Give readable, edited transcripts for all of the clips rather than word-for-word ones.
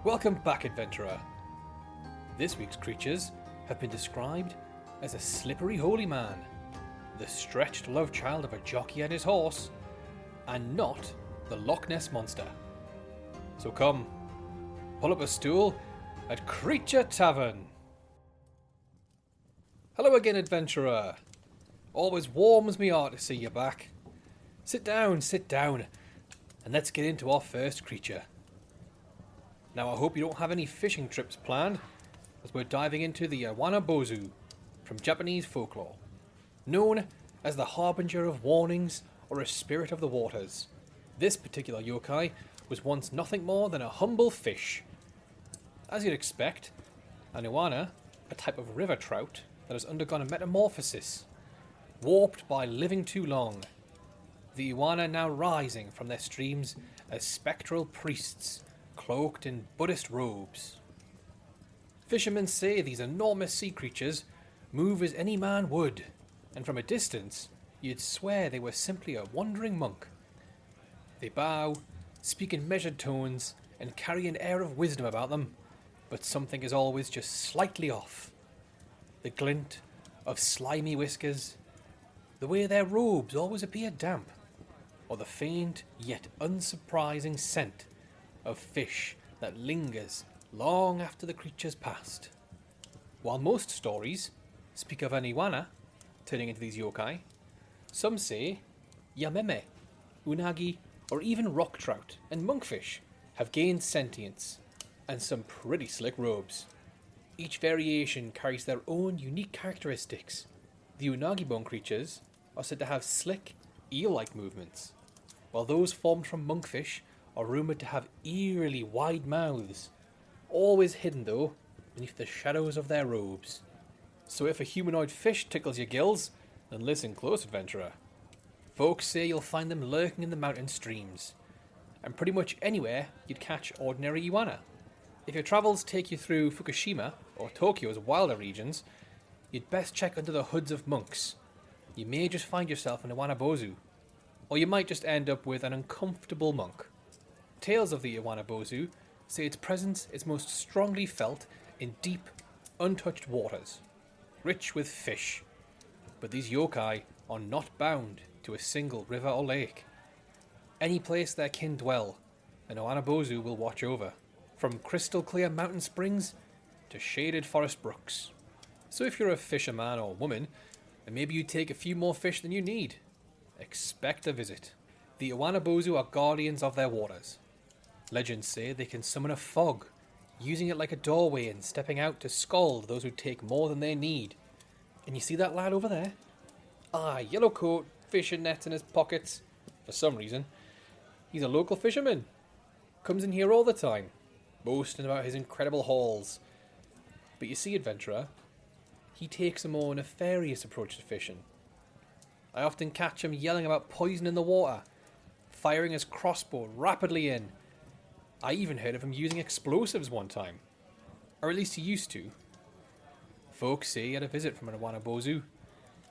Welcome back, adventurer. This week's creatures have been described as a slippery holy man, the stretched love child of a jockey and his horse, and not the Loch Ness monster. So come, pull up a stool at Creature Tavern. Hello again, adventurer. Always warms me heart to see you back. Sit down, and let's get into our first creature. Now I hope you don't have any fishing trips planned, as we're diving into the Iwana Bōzu from Japanese folklore, known as the harbinger of warnings or a spirit of the waters. This particular yokai was once nothing more than a humble fish. As you'd expect, an Iwana, a type of river trout that has undergone a metamorphosis, warped by living too long. The Iwana now rising from their streams as spectral priests, cloaked in Buddhist robes. Fishermen say these enormous sea creatures move as any man would, and from a distance you'd swear they were simply a wandering monk. They bow, speak in measured tones, and carry an air of wisdom about them, but something is always just slightly off. The glint of slimy whiskers, the way their robes always appear damp, or the faint yet unsurprising scent of fish that lingers long after the creature's passed. While most stories speak of an Iwana turning into these yokai, some say yameme, unagi, or even rock trout and monkfish have gained sentience and some pretty slick robes. Each variation carries their own unique characteristics. The unagi bone creatures are said to have slick, eel-like movements, while those formed from monkfish are rumoured to have eerily wide mouths, always hidden though beneath the shadows of their robes. So if a humanoid fish tickles your gills, then listen close, adventurer. Folks say you'll find them lurking in the mountain streams, and pretty much anywhere you'd catch ordinary Iwana. If your travels take you through Fukushima or Tokyo's wilder regions, you'd best check under the hoods of monks. You may just find yourself an Iwana Bōzu, or you might just end up with an uncomfortable monk. Tales of the Iwana Bōzu say its presence is most strongly felt in deep, untouched waters, rich with fish. But these yokai are not bound to a single river or lake. Any place their kin dwell, an Iwana Bōzu will watch over, from crystal clear mountain springs to shaded forest brooks. So if you're a fisherman or woman, and maybe you take a few more fish than you need, expect a visit. The Iwana Bōzu are guardians of their waters. Legends say they can summon a fog, using it like a doorway and stepping out to scald those who take more than they need. And you see that lad over there? Yellow coat, fishing nets in his pockets. For some reason, he's a local fisherman. Comes in here all the time, boasting about his incredible hauls. But you see, adventurer, he takes a more nefarious approach to fishing. I often catch him yelling about poison in the water, firing his crossbow rapidly in. I even heard of him using explosives one time. Or at least he used to. Folks say he had a visit from an Iwana Bōzu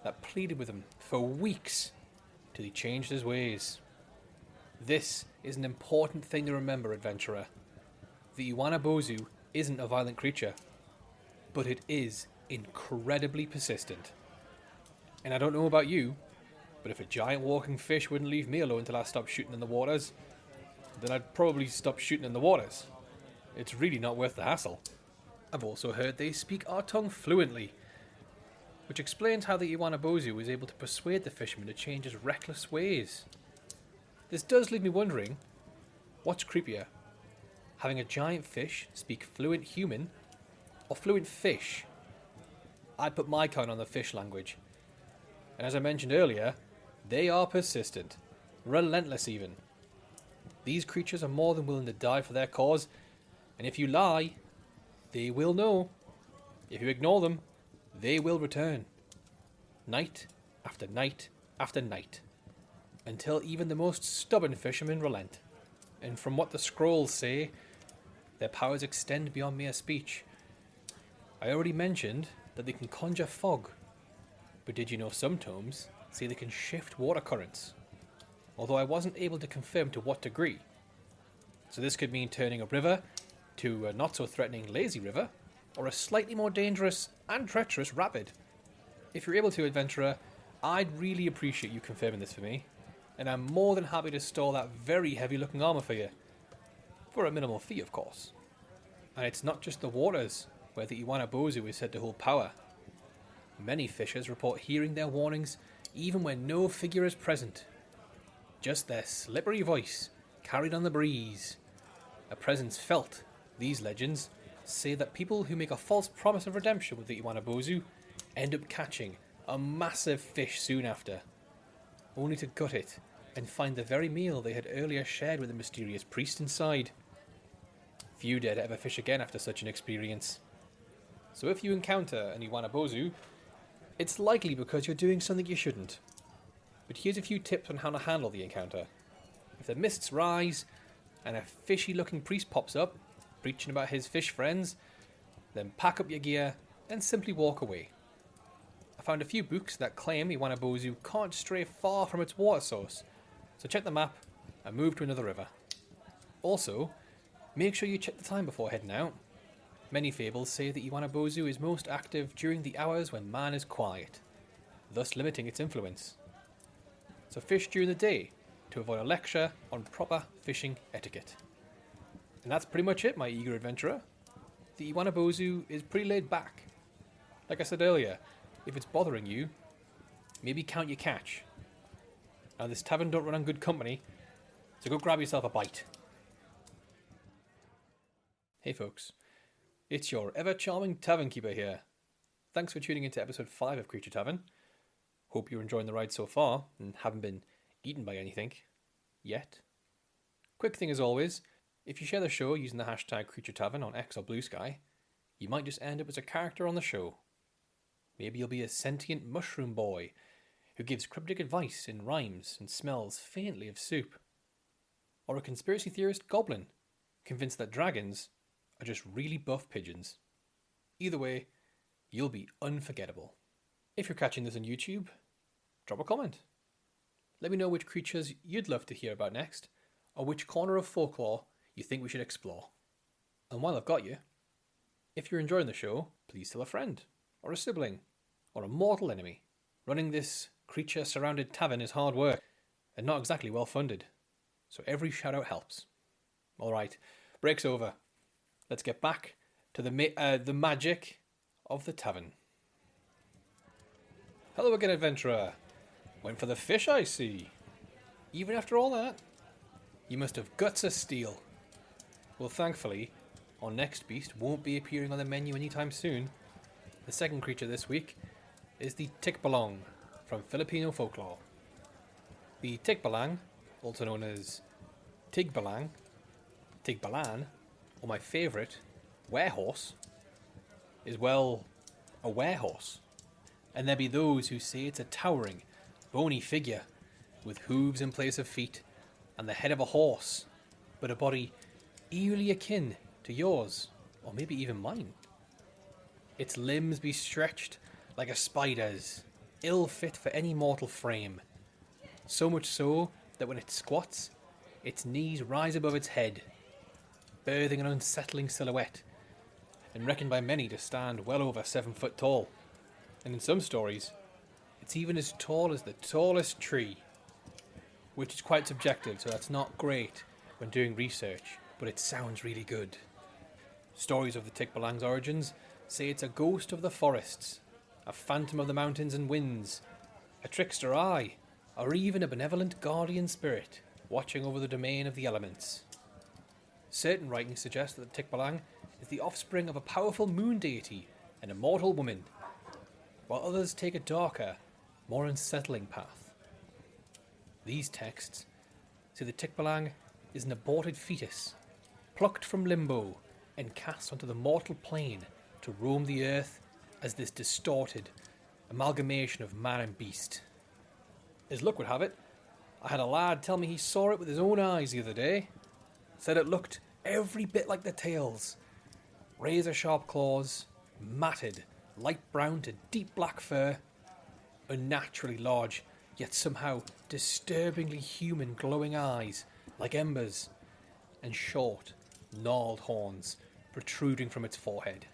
that pleaded with him for weeks till he changed his ways. This is an important thing to remember, adventurer. The Iwana Bōzu isn't a violent creature, but it is incredibly persistent. And I don't know about you, but if a giant walking fish wouldn't leave me alone till I stopped shooting in the waters, then I'd probably stop shooting in the waters. It's really not worth the hassle. I've also heard they speak our tongue fluently, which explains how the Iwana Bōzu was able to persuade the fisherman to change his reckless ways. This does leave me wondering, what's creepier? Having a giant fish speak fluent human, or fluent fish? I'd put my count on the fish language. And as I mentioned earlier, they are persistent, relentless even. These creatures are more than willing to die for their cause, and if you lie, they will know. If you ignore them, they will return. Night after night after night, until even the most stubborn fishermen relent. And from what the scrolls say, their powers extend beyond mere speech. I already mentioned that they can conjure fog, but did you know some tomes say they can shift water currents? Although I wasn't able to confirm to what degree. So this could mean turning a river to a not-so-threatening lazy river, or a slightly more dangerous and treacherous rapid. If you're able to, adventurer, I'd really appreciate you confirming this for me, and I'm more than happy to store that very heavy-looking armour for you. For a minimal fee, of course. And it's not just the waters where the Iwana Bōzu is said to hold power. Many fishers report hearing their warnings even when no figure is present. Just their slippery voice carried on the breeze. A presence felt, these legends say that people who make a false promise of redemption with the Iwana Bōzu end up catching a massive fish soon after, only to gut it and find the very meal they had earlier shared with the mysterious priest inside. Few dare to ever fish again after such an experience. So if you encounter an Iwana Bōzu, it's likely because you're doing something you shouldn't. But here's a few tips on how to handle the encounter. If the mists rise and a fishy-looking priest pops up, preaching about his fish friends, then pack up your gear and simply walk away. I found a few books that claim Iwana Bōzu can't stray far from its water source, so check the map and move to another river. Also, make sure you check the time before heading out. Many fables say that Iwana Bōzu is most active during the hours when man is quiet, thus limiting its influence. So fish during the day to avoid a lecture on proper fishing etiquette. And that's pretty much it, my eager adventurer. The Iwana Bōzu is pretty laid back. Like I said earlier, if it's bothering you, maybe count your catch. Now this tavern don't run on good company, so go grab yourself a bite. Hey folks, it's your ever-charming Tavernkeeper here. Thanks for tuning into episode 5 of Creature Tavern. Hope you're enjoying the ride so far and haven't been eaten by anything. Yet. Quick thing as always, if you share the show using the hashtag Creature Tavern on X or Blue Sky, you might just end up as a character on the show. Maybe you'll be a sentient mushroom boy who gives cryptic advice in rhymes and smells faintly of soup. Or a conspiracy theorist goblin convinced that dragons are just really buff pigeons. Either way, you'll be unforgettable. If you're catching this on YouTube, drop a comment. Let me know which creatures you'd love to hear about next, or which corner of folklore you think we should explore. And while I've got you, if you're enjoying the show, please tell a friend, or a sibling, or a mortal enemy. Running this creature-surrounded tavern is hard work, and not exactly well funded, so every shout-out helps. Alright, break's over. Let's get back to the magic of the tavern. Hello again, adventurer. Went for the fish, I see. Even after all that, you must have guts of steel. Well, thankfully, our next beast won't be appearing on the menu anytime soon. The second creature this week is the Tikbalang from Filipino folklore. The Tikbalang, also known as Tikbalang, or my favourite, werehorse, is, well, a werehorse. And there be those who say it's a towering, bony figure with hooves in place of feet and the head of a horse, but a body eerily akin to yours, or maybe even mine. Its limbs be stretched like a spider's, ill fit for any mortal frame. So much so that when it squats, its knees rise above its head, birthing an unsettling silhouette, and reckoned by many to stand well over 7 foot tall. And in some stories, it's even as tall as the tallest tree, which is quite subjective, so that's not great when doing research, but it sounds really good. Stories of the Tikbalang's origins say it's a ghost of the forests, a phantom of the mountains and winds, a trickster eye, or even a benevolent guardian spirit watching over the domain of the elements. Certain writings suggest that the Tikbalang is the offspring of a powerful moon deity and a mortal woman, while others take a darker, more unsettling path. These texts say the Tikbalang is an aborted fetus, plucked from limbo and cast onto the mortal plane to roam the earth as this distorted amalgamation of man and beast. As luck would have it, I had a lad tell me he saw it with his own eyes the other day. Said it looked every bit like the tales. Razor-sharp claws, matted, light brown to deep black fur, unnaturally large, yet somehow disturbingly human glowing eyes, like embers, and short, gnarled horns protruding from its forehead.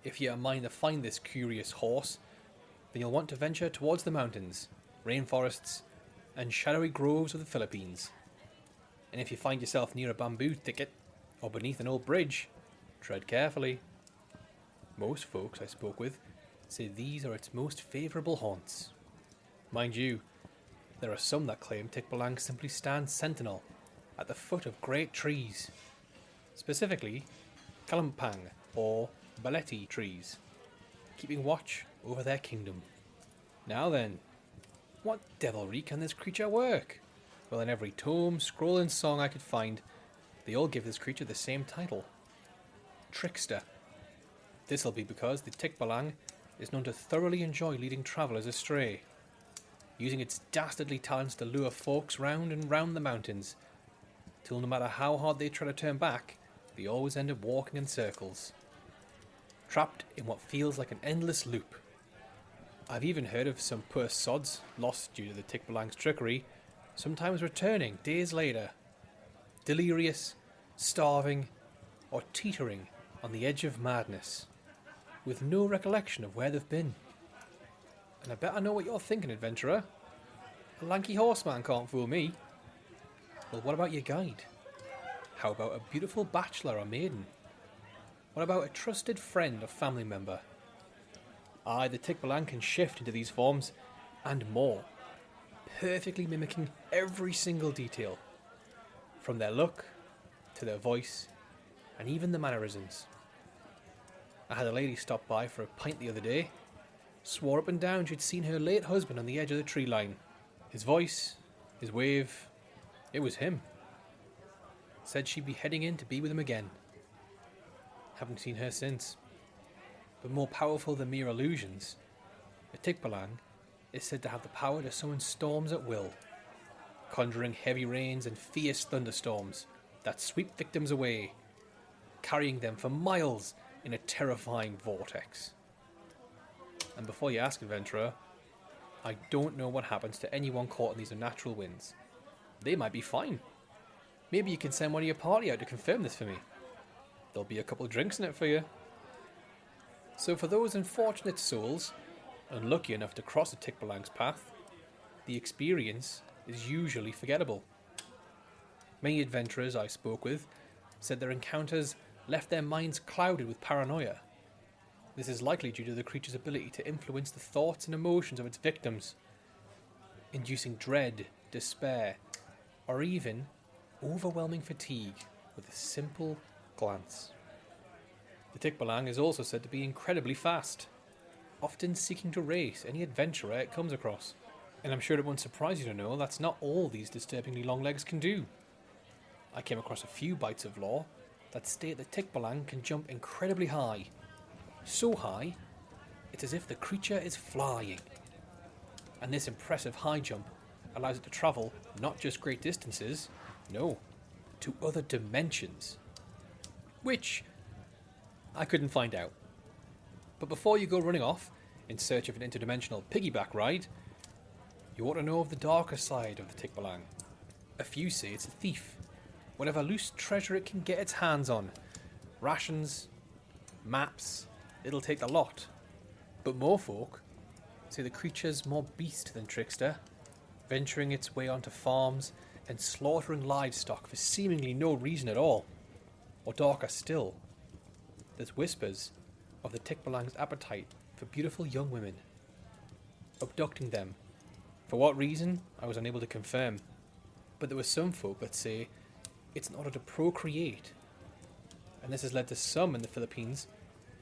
If you are mind to find this curious horse, then you'll want to venture towards the mountains, rainforests, and shadowy groves of the Philippines. And if you find yourself near a bamboo thicket or beneath an old bridge, tread carefully. Most folks I spoke with say these are its most favourable haunts. Mind you, there are some that claim Tikbalang simply stands sentinel at the foot of great trees, specifically Kalampang or Baleti trees, keeping watch over their kingdom. Now then, what devilry can this creature work? Well, in every tome, scroll and song I could find, they all give this creature the same title: Trickster. This'll be because the Tikbalang is known to thoroughly enjoy leading travellers astray, using its dastardly talents to lure folks round and round the mountains, till no matter how hard they try to turn back, they always end up walking in circles, trapped in what feels like an endless loop. I've even heard of some poor sods lost due to the Tikbalang's trickery, sometimes returning days later, delirious, starving, or teetering on the edge of madness, with no recollection of where they've been. And I bet I know what you're thinking, adventurer. A lanky horseman can't fool me. Well, what about your guide? How about a beautiful bachelor or maiden? What about a trusted friend or family member? Aye, the Tikbalang can shift into these forms, and more, perfectly mimicking every single detail, from their look, to their voice, and even the mannerisms. I had a lady stop by for a pint the other day, swore up and down she'd seen her late husband on the edge of the tree line. His voice, his wave, it was him. Said she'd be heading in to be with him again. Haven't seen her since. But more powerful than mere illusions, a Tikbalang is said to have the power to summon storms at will, conjuring heavy rains and fierce thunderstorms that sweep victims away, carrying them for miles in a terrifying vortex. And before you ask, adventurer, I don't know what happens to anyone caught in these unnatural winds. They might be fine. Maybe you can send one of your party out to confirm this for me. There'll be a couple of drinks in it for you. So for those unfortunate souls, unlucky enough to cross a Tikbalang's path, the experience is usually forgettable. Many adventurers I spoke with said their encounters left their minds clouded with paranoia. This is likely due to the creature's ability to influence the thoughts and emotions of its victims, inducing dread, despair, or even overwhelming fatigue with a simple glance. The Tikbalang is also said to be incredibly fast, often seeking to race any adventurer it comes across. And I'm sure it won't surprise you to know that's not all these disturbingly long legs can do. I came across a few bites of lore that state that Tikbalang can jump incredibly high. So high, it's as if the creature is flying. And this impressive high jump allows it to travel not just great distances, no, to other dimensions. Which I couldn't find out. But before you go running off in search of an interdimensional piggyback ride, you ought to know of the darker side of the Tikbalang. A few say it's a thief, whatever loose treasure it can get its hands on. Rations, maps, it'll take a lot. But more folk say the creature's more beast than trickster, venturing its way onto farms and slaughtering livestock for seemingly no reason at all. Or darker still, there's whispers of the Tikbalang's appetite for beautiful young women, abducting them. For what reason, I was unable to confirm, but there were some folk that say it's in order to procreate, and this has led to some in the Philippines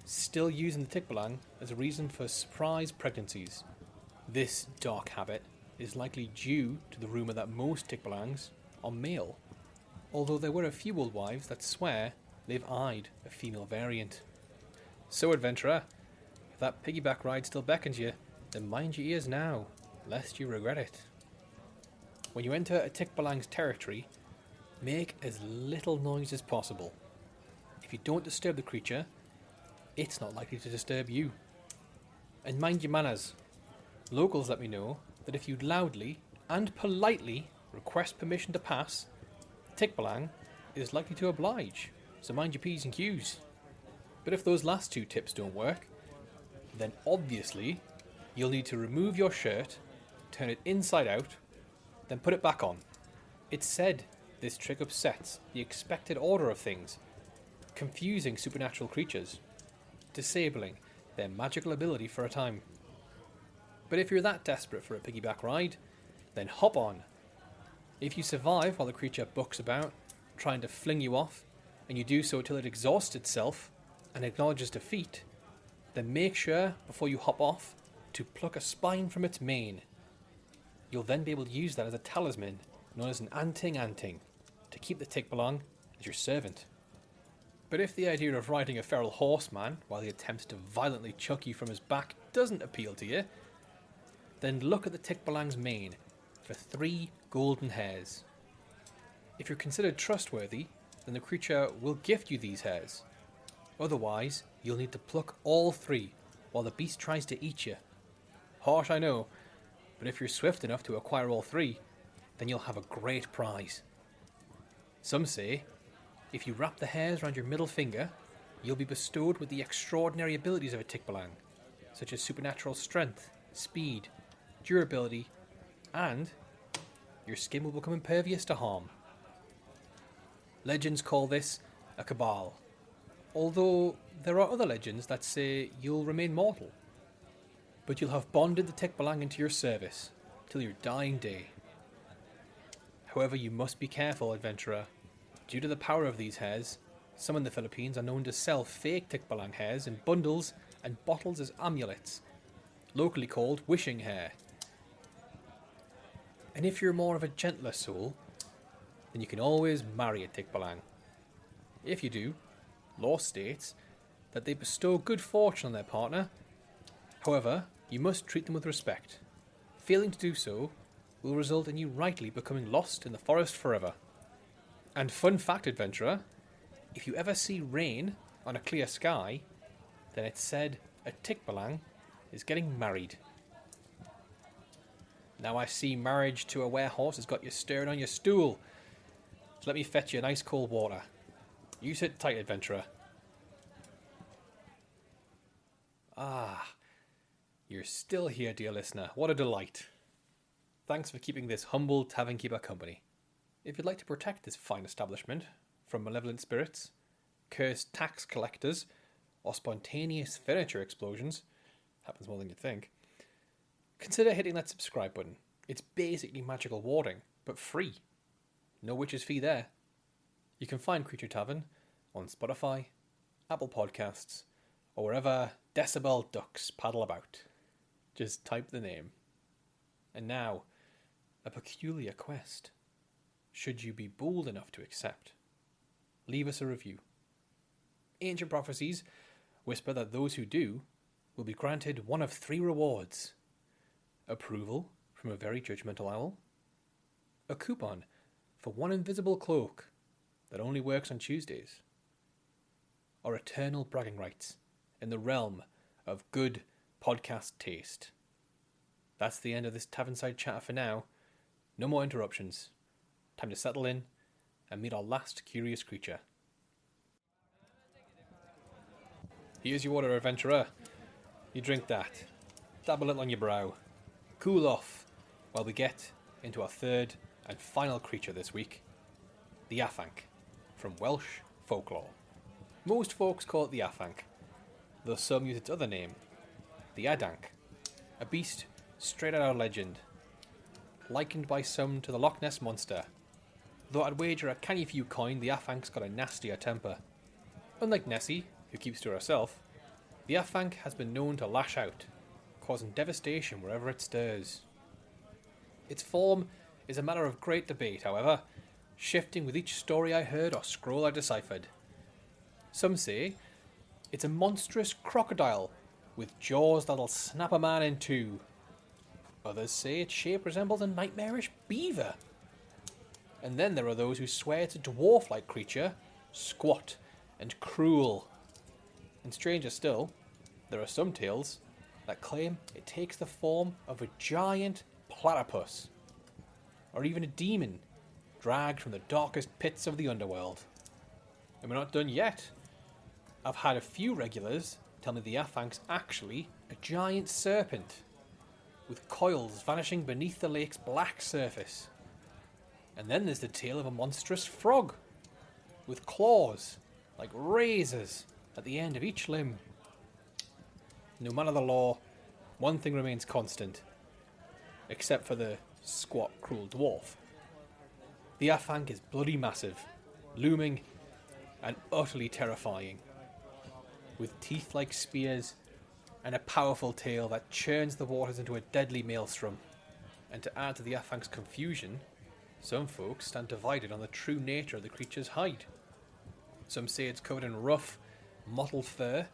still using the Tikbalang as a reason for surprise pregnancies. This dark habit is likely due to the rumour that most Tikbalangs are male, although there were a few old wives that swear they've eyed a female variant. So adventurer, if that piggyback ride still beckons you, then mind your ears now, lest you regret it. When you enter a Tikbalang's territory, make as little noise as possible. If you don't disturb the creature, it's not likely to disturb you. And mind your manners. Locals let me know that if you loudly and politely request permission to pass, Tikbalang is likely to oblige, so mind your P's and Q's. But if those last two tips don't work, then obviously you'll need to remove your shirt, turn it inside out, then put it back on. It's said this trick upsets the expected order of things, confusing supernatural creatures, disabling their magical ability for a time. But if you're that desperate for a piggyback ride, then hop on. If you survive while the creature bucks about, trying to fling you off, and you do so till it exhausts itself and acknowledges defeat, then make sure, before you hop off, to pluck a spine from its mane. You'll then be able to use that as a talisman, known as an anting, to keep the Tikbalang as your servant. But if the idea of riding a feral horseman while he attempts to violently chuck you from his back doesn't appeal to you, then look at the Tikbalang's mane for 3 golden hairs. If you're considered trustworthy, then the creature will gift you these hairs. Otherwise, you'll need to pluck all 3 while the beast tries to eat you. Harsh, I know, but if you're swift enough to acquire all 3, then you'll have a great prize. Some say, if you wrap the hairs around your middle finger, you'll be bestowed with the extraordinary abilities of a Tikbalang, such as supernatural strength, speed, durability, and your skin will become impervious to harm. Legends call this a cabal, although there are other legends that say you'll remain mortal, but you'll have bonded the Tikbalang into your service till your dying day. However, you must be careful, adventurer. Due to the power of these hairs, some in the Philippines are known to sell fake Tikbalang hairs in bundles and bottles as amulets, locally called wishing hair. And if you're more of a gentler soul, then you can always marry a Tikbalang. If you do, law states that they bestow good fortune on their partner. However, you must treat them with respect. Failing to do so will result in you rightly becoming lost in the forest forever. And fun fact, adventurer, if you ever see rain on a clear sky, then it's said a Tikbalang is getting married. Now I see marriage to a werehorse has got you stirring on your stool. So let me fetch you a nice cold water. You sit tight, adventurer. Ah, you're still here, dear listener. What a delight. Thanks for keeping this humble tavernkeeper company. If you'd like to protect this fine establishment from malevolent spirits, cursed tax collectors, or spontaneous furniture explosions, happens more than you'd think, consider hitting that subscribe button. It's basically magical warding, but free. No witch's fee there. You can find Creature Tavern on Spotify, Apple Podcasts, or wherever decibel ducks paddle about. Just type the name. And now, a peculiar quest. Should you be bold enough to accept, leave us a review. Ancient prophecies whisper that those who do will be granted one of 3 rewards: approval from a very judgmental owl, a coupon for one invisible cloak that only works on Tuesdays, or eternal bragging rights in the realm of good podcast taste. That's the end of this tavernside chatter for now. No more interruptions. Time to settle in and meet our last curious creature. Here's your water, adventurer. You drink that. Dab a little on your brow. Cool off while we get into our third and final creature this week, the Afanc, from Welsh folklore. Most folks call it the Afanc, though some use its other name, the Adanc, a beast straight out of legend, likened by some to the Loch Ness Monster, though I'd wager a canny few coin the Afanc's got a nastier temper. Unlike Nessie, who keeps to herself, the Afanc has been known to lash out, causing devastation wherever it stirs. Its form is a matter of great debate, however, shifting with each story I heard or scroll I deciphered. Some say it's a monstrous crocodile with jaws that'll snap a man in two. Others say its shape resembles a nightmarish beaver. And then there are those who swear it's a dwarf-like creature, squat and cruel. And stranger still, there are some tales that claim it takes the form of a giant platypus, or even a demon, dragged from the darkest pits of the underworld. And we're not done yet. I've had a few regulars tell me the Afanc's actually a giant serpent, with coils vanishing beneath the lake's black surface. And then there's the tale of a monstrous frog, with claws, like razors, at the end of each limb. No matter the law, one thing remains constant, except for the squat, cruel dwarf. The Afanc is bloody massive, looming, and utterly terrifying, with teeth like spears and a powerful tail that churns the waters into a deadly maelstrom. And to add to the Afanc's confusion, some folks stand divided on the true nature of the creature's hide. Some say it's covered in rough, mottled fur,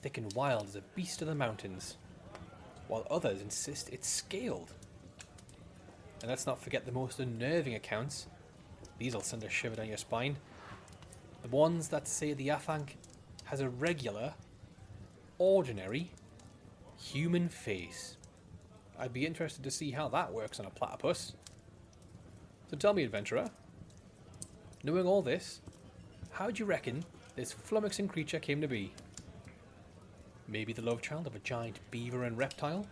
thick and wild as a beast of the mountains, while others insist it's scaled. And let's not forget the most unnerving accounts. These'll send a shiver down your spine. The ones that say the Afanc has a regular, ordinary, human face. I'd be interested to see how that works on a platypus. So tell me, adventurer, knowing all this, how do you reckon this flummoxing creature came to be? Maybe the love child of a giant beaver and reptile?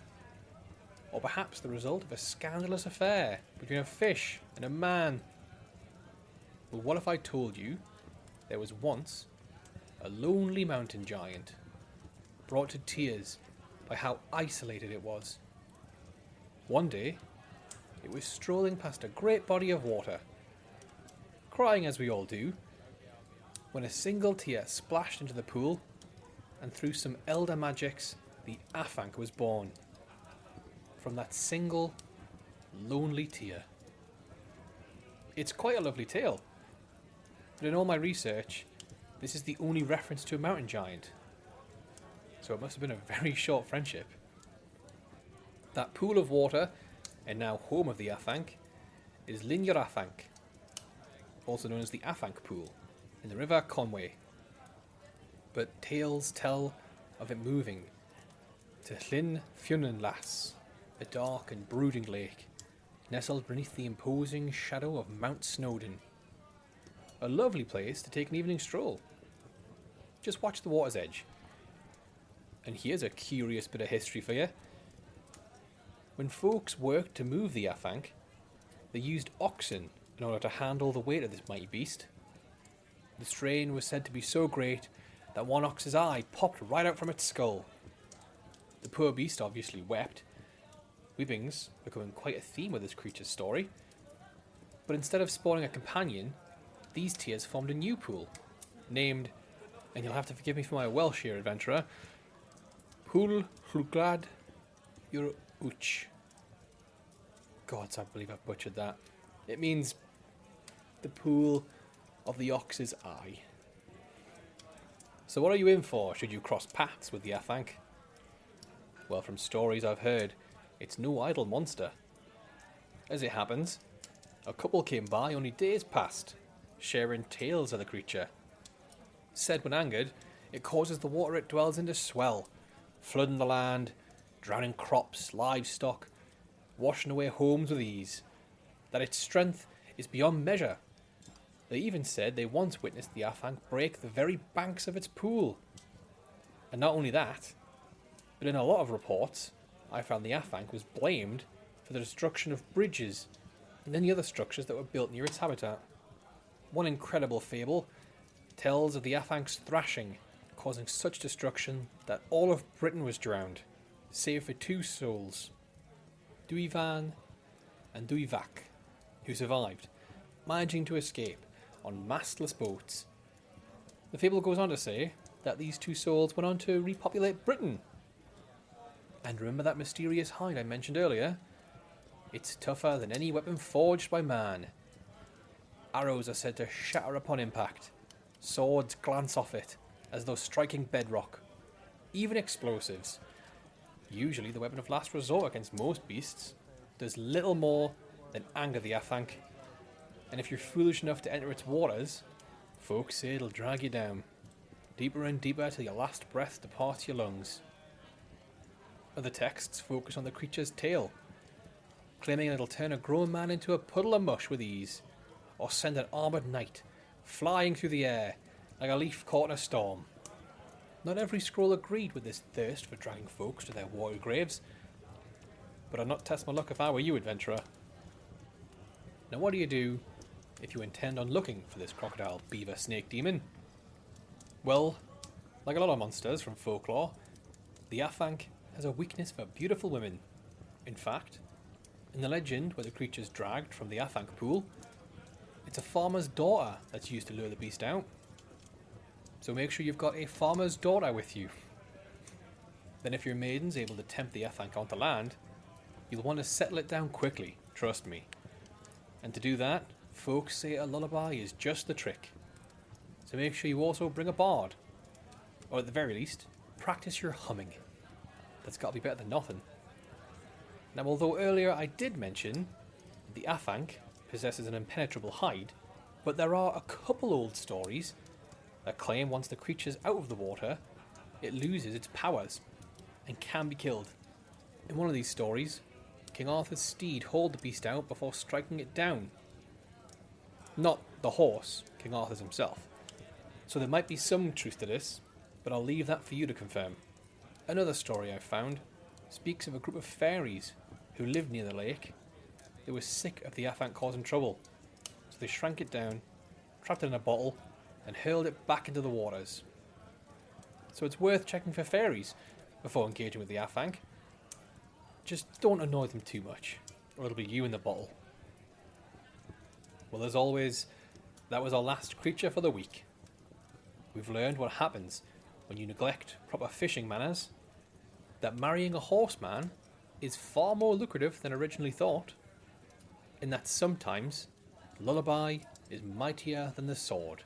Or perhaps the result of a scandalous affair between a fish and a man? But what if I told you there was once a lonely mountain giant, brought to tears by how isolated it was? One day, it was strolling past a great body of water, crying as we all do, when a single tear splashed into the pool, and through some elder magics, the Afanc was born. From that single, lonely tear. It's quite a lovely tale, but in all my research, this is the only reference to a mountain giant. So it must have been a very short friendship. That pool of water, and now home of the Afanc, is Llyn yr Afanc, also known as the Afanc Pool, in the River Conwy. But tales tell of it moving to Llyn Fionnulas, a dark and brooding lake, nestled beneath the imposing shadow of Mount Snowdon. A lovely place to take an evening stroll. Just watch the water's edge. And here's a curious bit of history for you. When folks worked to move the Afanc, they used oxen in order to handle the weight of this mighty beast. The strain was said to be so great that one ox's eye popped right out from its skull. The poor beast obviously wept, weepings becoming quite a theme of this creature's story. But instead of spawning a companion, these tears formed a new pool, named, and you'll have to forgive me for my Welsh here, adventurer, Pŵl Llwglad yr Wch. Gods, I believe I've butchered that. It means the pool of the ox's eye. So what are you in for should you cross paths with the Afanc? Well, from stories I've heard, it's no idle monster. As it happens, a couple came by only days past, sharing tales of the creature. Said when angered, it causes the water it dwells in to swell, flooding the land, drowning crops, livestock, washing away homes with ease. That its strength is beyond measure. They even said they once witnessed the Afanc break the very banks of its pool. And not only that, but in a lot of reports, I found the Afanc was blamed for the destruction of bridges and any other structures that were built near its habitat. One incredible fable tells of the Afanc's thrashing, causing such destruction that all of Britain was drowned, save for two souls, Iwan and Iwac, who survived, managing to escape on mastless boats. The fable goes on to say that these two souls went on to repopulate Britain. And remember that mysterious hide I mentioned earlier? It's tougher than any weapon forged by man. Arrows are said to shatter upon impact. Swords glance off it, as though striking bedrock. Even explosives, usually the weapon of last resort against most beasts, does little more than anger the Afanc. And if you're foolish enough to enter its waters, folks say it'll drag you down, deeper and deeper till your last breath departs your lungs. Other texts focus on the creature's tail, claiming it'll turn a grown man into a puddle of mush with ease, or send an armoured knight flying through the air like a leaf caught in a storm. Not every scroll agreed with this thirst for dragging folks to their warrior graves, but I'd not test my luck if I were you, adventurer. Now what do you do if you intend on looking for this crocodile, beaver, snake demon? Well, like a lot of monsters from folklore, the Afanc has a weakness for beautiful women. In fact, in the legend where the creature's dragged from the Afanc pool, it's a farmer's daughter that's used to lure the beast out. So make sure you've got a farmer's daughter with you. Then if your maiden's able to tempt the Afanc onto land, you'll want to settle it down quickly, trust me. And to do that, folks say a lullaby is just the trick. So make sure you also bring a bard. Or at the very least, practice your humming. That's got to be better than nothing. Now, although earlier I did mention the Afanc possesses an impenetrable hide, but there are a couple old stories that claim once the creature's out of the water, it loses its powers and can be killed. In one of these stories, King Arthur's steed hauled the beast out before striking it down. Not the horse, King Arthur's himself. So there might be some truth to this, but I'll leave that for you to confirm. Another story I've found speaks of a group of fairies who lived near the lake. They were sick of the Afanc causing trouble, so they shrank it down, trapped it in a bottle, and hurled it back into the waters. So it's worth checking for fairies before engaging with the Afanc. Just don't annoy them too much, or it'll be you in the bottle. Well, as always, that was our last creature for the week. We've learned what happens when you neglect proper fishing manners, that marrying a horseman is far more lucrative than originally thought, and that sometimes lullaby is mightier than the sword.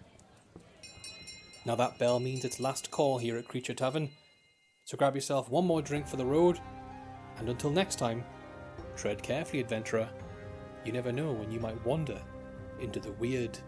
Now that bell means it's last call here at Creature Tavern, so grab yourself one more drink for the road, and until next time, tread carefully, adventurer. You never know when you might wander into the weird.